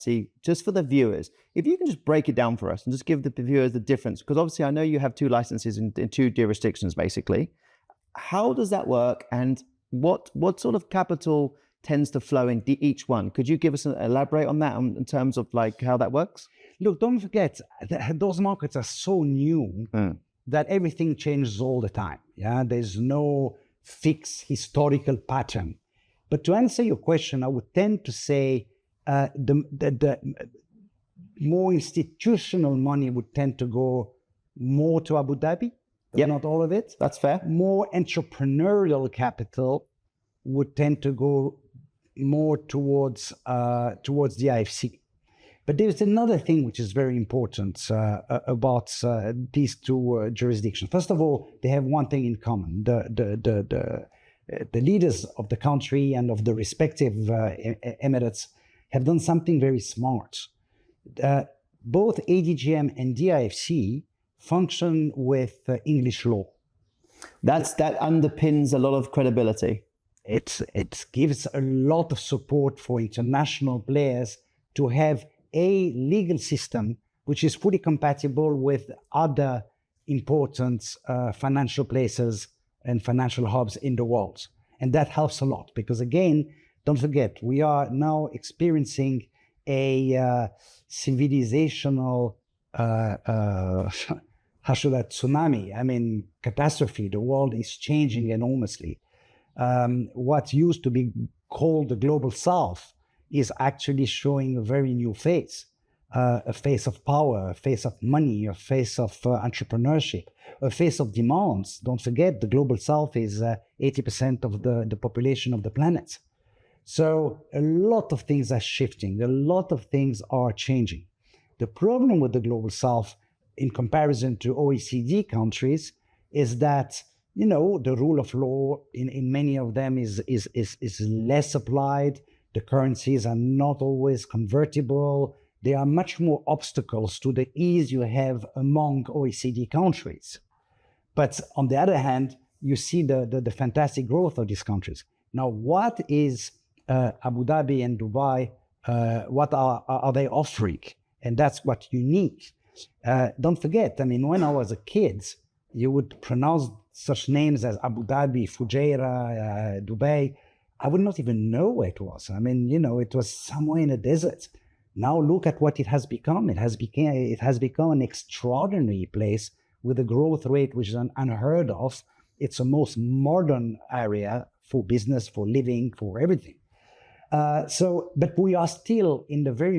See, just for the viewers, if you can just break it down for us and just give the viewers the difference, because obviously I know you have two licenses in two jurisdictions, basically. How does that work, and what sort of capital tends to flow in each one? Could you give us elaborate on that in terms of like how that works? Look, don't forget that those markets are so new that everything changes all the time. Yeah, there's no fixed historical pattern. But to answer your question, I would tend to say the more institutional money would tend to go more to Abu Dhabi, but not all of it. That's fair. More entrepreneurial capital would tend to go more towards the IFC. But there's another thing which is very important about these two jurisdictions. First of all, they have one thing in common: the leaders of the country and of the respective emirates have done something very smart. Both ADGM and DIFC function with English law. That underpins a lot of credibility. It gives a lot of support for international players to have a legal system which is fully compatible with other important financial places and financial hubs in the world. And that helps a lot because, again, don't forget, we are now experiencing a civilizational tsunami. I mean, catastrophe. The world is changing enormously. What used to be called the global south is actually showing a very new face, a face of power, a face of money, a face of entrepreneurship, a face of demands. Don't forget, the global south is 80% of the population of the planet. So a lot of things are shifting, a lot of things are changing. The problem with the global south in comparison to OECD countries is that, you know, the rule of law in many of them is less applied. The currencies are not always convertible. There are much more obstacles to the ease you have among OECD countries. But on the other hand, you see the fantastic growth of these countries. Now, what is Abu Dhabi and Dubai, what are they offering? And that's what's unique. Don't forget, I mean, when I was a kid, you would pronounce such names as Abu Dhabi, Fujairah, Dubai. I would not even know where it was. I mean, you know, it was somewhere in the desert. Now look at what it has become. It has become an extraordinary place with a growth rate which is unheard of. It's a most modern area for business, for living, for everything. But we are still in the very